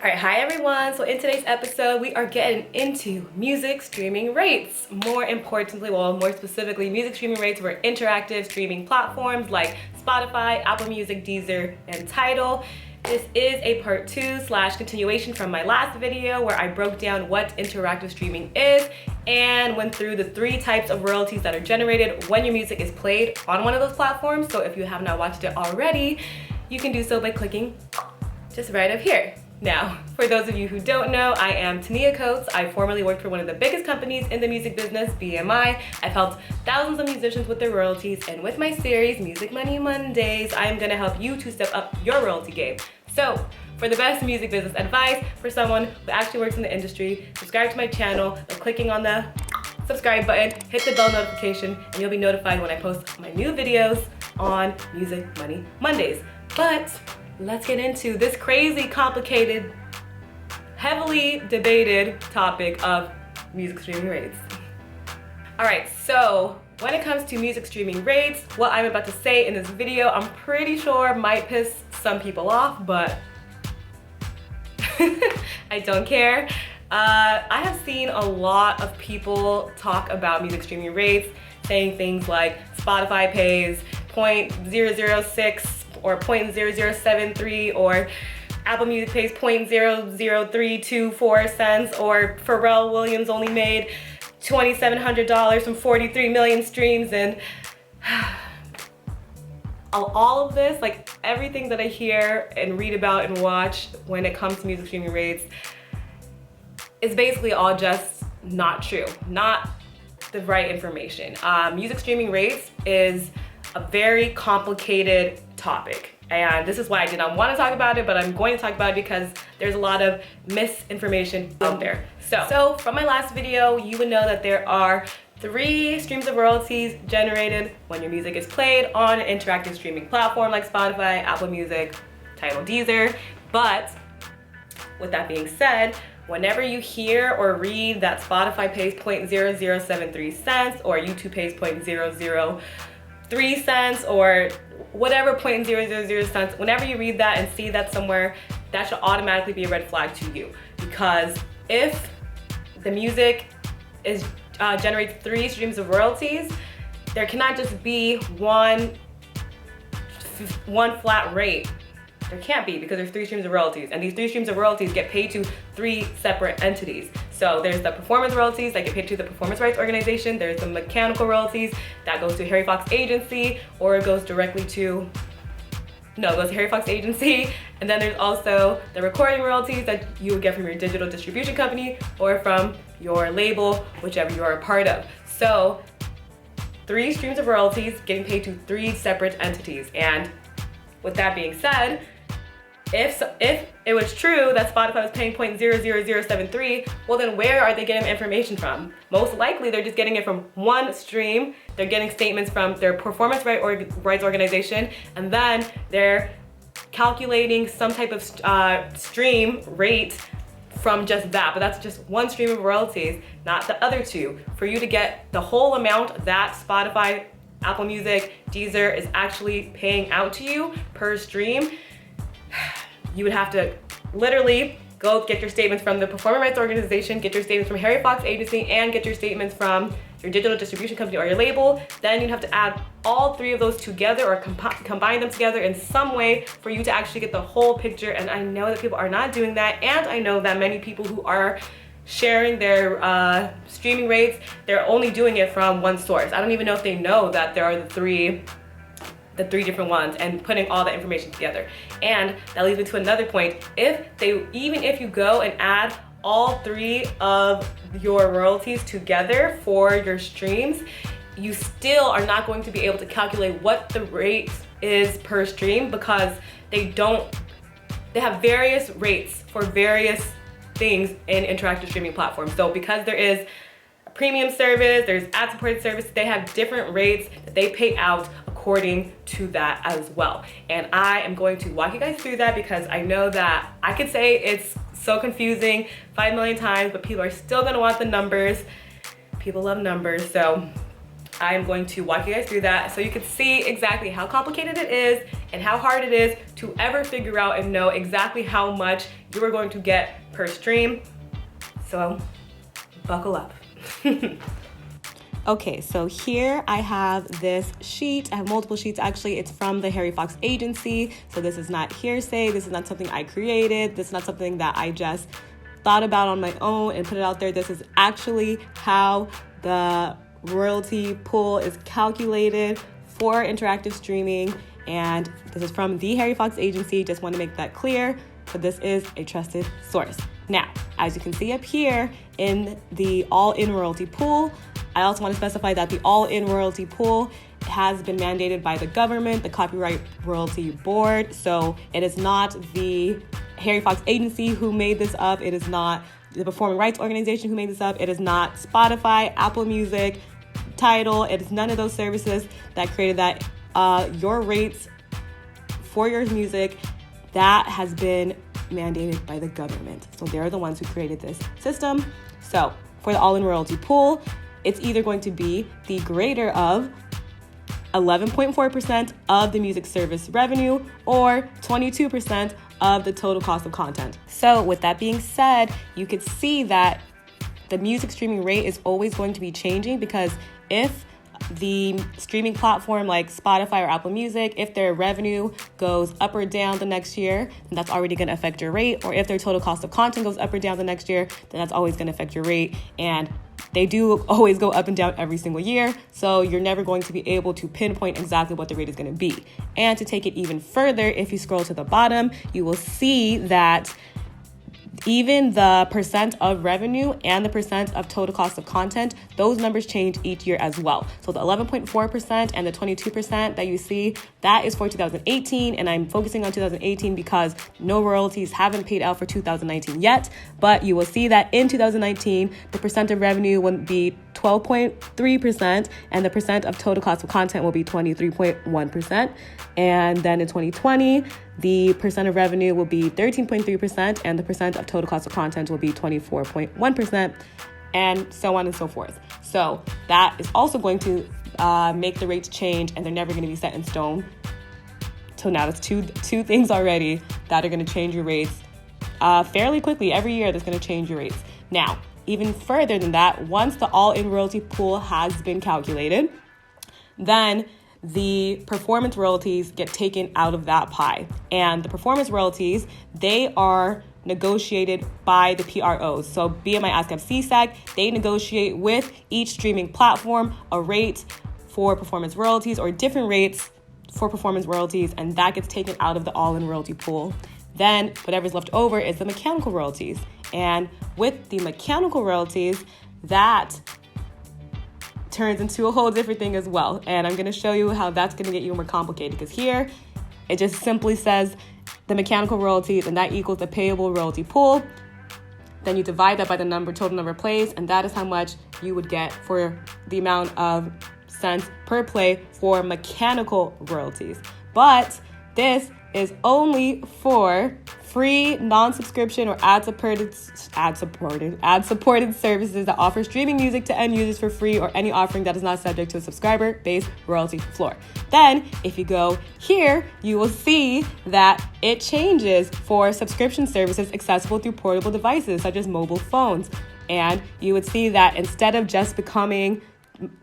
Alright, hi everyone. So in today's episode, we are getting into music streaming rates. More importantly, well, more specifically, music streaming rates for interactive streaming platforms like Spotify, Apple Music, Deezer, and Tidal. This is a part 2/continuation from my last video where I broke down what interactive streaming is and went through the 3 types of royalties that are generated when your music is played on one of those platforms. So if you have not watched it already, you can do so by clicking just right up here. Now, for those of you who don't know, I am Tunecore. I formerly worked for one of the biggest companies in the music business, BMI. I've helped thousands of musicians with their royalties, and with my series, Music Money Mondays, I am gonna help you to step up your royalty game. So, for the best music business advice for someone who actually works in the industry, subscribe to my channel by clicking on the subscribe button, hit the bell notification, and you'll be notified when I post my new videos on Music Money Mondays. But let's get into this crazy, complicated, heavily debated topic of music streaming rates. All right, so when it comes to music streaming rates, what I'm about to say in this video, I'm pretty sure might piss some people off, but I don't care. I have seen a lot of people talk about music streaming rates, saying things like Spotify pays 0.006 or 0.0073, or Apple Music pays 0.00324 cents, or Pharrell Williams only made $2,700 from 43 million streams, and all of this, like everything that I hear and read about and watch when it comes to music streaming rates is basically all just not true, not the right information. Music streaming rates is a very complicated topic, and this is why I did not want to talk about it, but I'm going to talk about it because there's a lot of misinformation out there. So from my last video, you would know that there are 3 streams of royalties generated when your music is played on an interactive streaming platform like Spotify, Apple Music, Tidal, Deezer. But with that being said, whenever you hear or read that Spotify pays 0.0073 cents or YouTube pays 0.003 cents or whatever 0.000 cents, whenever you read that and see that somewhere, that should automatically be a red flag to you. Because if the music is generates 3 streams of royalties, there cannot just be one flat rate. There can't be, because there's 3 streams of royalties, and these 3 streams of royalties get paid to 3 separate entities. So there's the performance royalties that get paid to the performance rights organization. There's the mechanical royalties that goes to Harry Fox Agency, or it goes directly to, no, it goes to Harry Fox Agency. And then there's also the recording royalties that you would get from your digital distribution company or from your label, whichever you are a part of. So 3 streams of royalties getting paid to 3 separate entities. And with that being said, if it was true that Spotify was paying 0.00073, well then where are they getting the information from? Most likely they're just getting it from one stream. They're getting statements from their performance rights organization, and then they're calculating some type of stream rate from just that. But that's just one stream of royalties, not the other 2. For you to get the whole amount that Spotify, Apple Music, Deezer is actually paying out to you per stream, you would have to literally go get your statements from the performance rights organization, get your statements from Harry Fox Agency, and get your statements from your digital distribution company or your label. Then you'd have to add all 3 of those together or combine them together in some way for you to actually get the whole picture. And I know that people are not doing that, and I know that many people who are sharing their streaming rates, they're only doing it from one source. I don't even know if they know that there are the three different ones and putting all the information together. And that leads me to another point. Even if you go and add all 3 of your royalties together for your streams, you still are not going to be able to calculate what the rate is per stream, because they have various rates for various things in interactive streaming platforms. So because there is a premium service, there's ad-supported service, they have different rates that they pay out according to that as well. And I am going to walk you guys through that, because I know that I could say it's so confusing 5 million times, but people are still gonna want the numbers. People love numbers, so I am going to walk you guys through that so you can see exactly how complicated it is and how hard it is to ever figure out and know exactly how much you are going to get per stream. So buckle up. Okay, so here I have this sheet. I have multiple sheets actually. It's from the Harry Fox agency. So this is not hearsay. This is not something I created. This is not something that I just thought about on my own and put it out there. This is actually how the royalty pool is calculated for interactive streaming. And this is from the Harry Fox agency. Just want to make that clear. But this is a trusted source. Now, as you can see up here in the all-in royalty pool, I also want to specify that the all-in royalty pool has been mandated by the government, the Copyright Royalty Board. So it is not the Harry Fox agency who made this up. It is not the Performing Rights Organization who made this up. It is not Spotify, Apple Music, Tidal. It is none of those services that created that. Your rates for your music, that has been mandated by the government. So they're the ones who created this system. So for the all-in royalty pool, it's either going to be the greater of 11.4% of the music service revenue or 22% of the total cost of content. So with that being said, you could see that the music streaming rate is always going to be changing, because if the streaming platform like Spotify or Apple Music, if their revenue goes up or down the next year, then that's already going to affect your rate. Or if their total cost of content goes up or down the next year, then that's always going to affect your rate. And they do always go up and down every single year. So you're never going to be able to pinpoint exactly what the rate is going to be. And to take it even further, if you scroll to the bottom, you will see that even the percent of revenue and the percent of total cost of content, those numbers change each year as well. So the 11.4% and the 22% that you see, that is for 2018. And I'm focusing on 2018 because no royalties haven't paid out for 2019 yet. But you will see that in 2019, the percent of revenue would be 12.3% and the percent of total cost of content will be 23.1%. And then in 2020, the percent of revenue will be 13.3% and the percent of total cost of content will be 24.1%, and so on and so forth. So that is also going to make the rates change, and they're never going to be set in stone. So now that's two things already that are going to change your rates fairly quickly. Every year that's going to change your rates. Now, even further than that, once the all-in royalty pool has been calculated, then the performance royalties get taken out of that pie. And the performance royalties, they are negotiated by the PROs. So BMI, ASCAP, CSAC, they negotiate with each streaming platform a rate for performance royalties or different rates for performance royalties, and that gets taken out of the all-in royalty pool. Then whatever's left over is the mechanical royalties. And with the mechanical royalties, that turns into a whole different thing as well. And I'm going to show you how that's going to get you more complicated, because here it just simply says the mechanical royalties, and that equals the payable royalty pool. Then you divide that by the total number of plays, and that is how much you would get for the amount of cents per play for mechanical royalties. But this is only for free, non-subscription, or ad-supported services that offer streaming music to end users for free, or any offering that is not subject to a subscriber-based royalty floor. Then, if you go here, you will see that it changes for subscription services accessible through portable devices, such as mobile phones. And you would see that instead of just becoming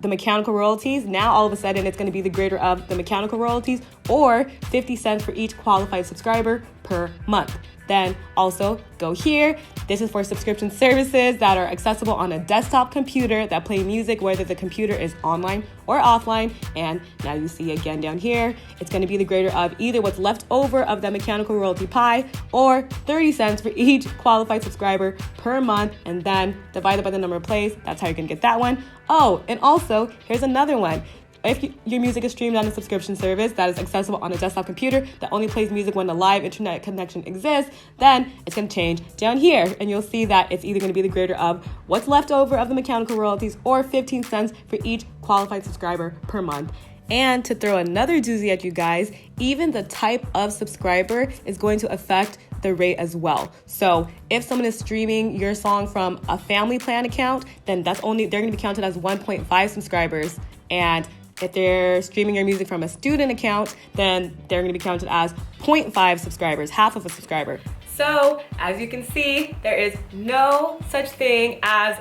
the mechanical royalties, now all of a sudden it's going to be the greater of the mechanical royalties, or 50 cents for each qualified subscriber per month. Then also go here. This is for subscription services that are accessible on a desktop computer that play music whether the computer is online or offline. And now you see again down here, it's going to be the greater of either what's left over of the mechanical royalty pie, or 30 cents for each qualified subscriber per month, and then divided by the number of plays. That's how you're going to get that one. Oh, and also here's another one. If your music is streamed on a subscription service that is accessible on a desktop computer that only plays music when the live internet connection exists, then it's going to change down here. And you'll see that it's either going to be the greater of what's left over of the mechanical royalties, or 15 cents for each qualified subscriber per month. And to throw another doozy at you guys, even the type of subscriber is going to affect the rate as well. So if someone is streaming your song from a family plan account, then they're going to be counted as 1.5 subscribers. And if they're streaming your music from a student account, then they're going to be counted as 0.5 subscribers, half of a subscriber. So as you can see, there is no such thing as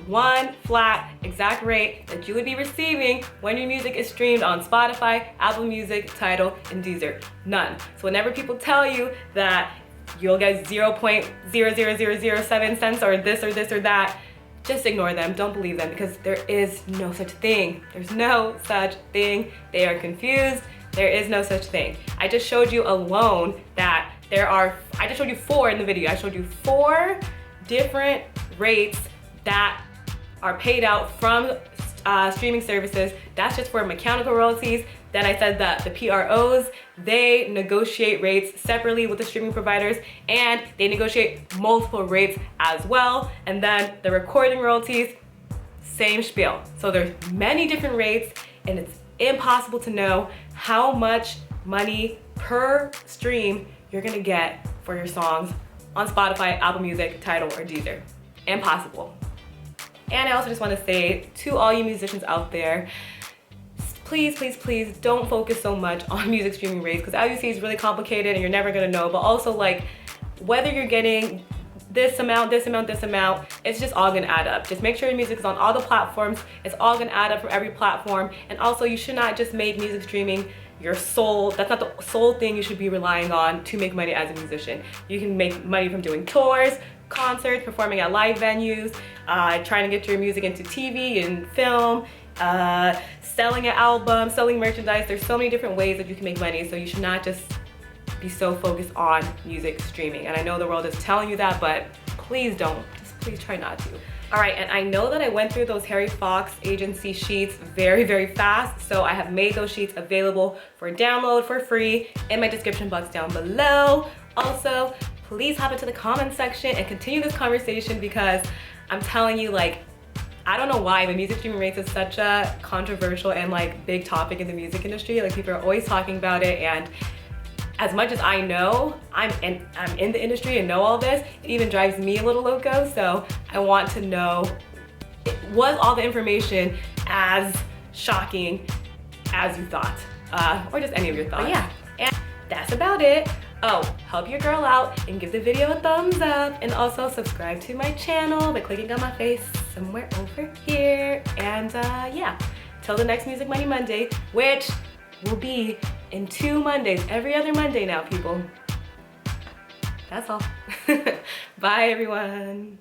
one flat exact rate that you would be receiving when your music is streamed on Spotify, Apple Music, Tidal, and Deezer. None. So whenever people tell you that you'll get 0.00007 cents or this or this or that, just ignore them. Don't believe them, because there is no such thing. There's no such thing. They are confused. There is no such thing. I just showed you alone that I just showed you 4 in the video. I showed you 4 different rates that are paid out from streaming services. That's just for mechanical royalties. Then I said that the PROs, they negotiate rates separately with the streaming providers, and they negotiate multiple rates as well. And then the recording royalties, same spiel. So there's many different rates, and it's impossible to know how much money per stream you're gonna get for your songs on Spotify, Apple Music, Tidal, or Deezer. Impossible. And I also just want to say to all you musicians out there, please, please, please don't focus so much on music streaming rates, because as you see, it's really complicated and you're never gonna know. But also, like, whether you're getting this amount, this amount, this amount, it's just all gonna add up. Just make sure your music is on all the platforms. It's all gonna add up for every platform. And also, you should not just make music streaming your sole, that's not the sole thing you should be relying on to make money as a musician. You can make money from doing tours, concerts, performing at live venues, trying to get your music into TV and film, selling an album, selling merchandise. There's so many different ways that you can make money, so you should not just be so focused on music streaming. And I know the world is telling you that, but please don't. Just please try not to. All right, and I know that I went through those Harry Fox agency sheets very, very fast, so I have made those sheets available for download for free in my description box down below. Also, please hop into the comment section and continue this conversation, because I'm telling you, like, I don't know why, but music streaming rates is such a controversial and like big topic in the music industry. Like, people are always talking about it, and as much as I know, I'm in the industry and know all this, it even drives me a little loco. So I want to know, was all the information as shocking as you thought? Or just any of your thoughts. But yeah, and that's about it. Oh, help your girl out and give the video a thumbs up, and also subscribe to my channel by clicking on my face somewhere over here. And yeah, till the next Music Money Monday, which will be in 2 Mondays, every other Monday now, people. That's all. Bye, everyone.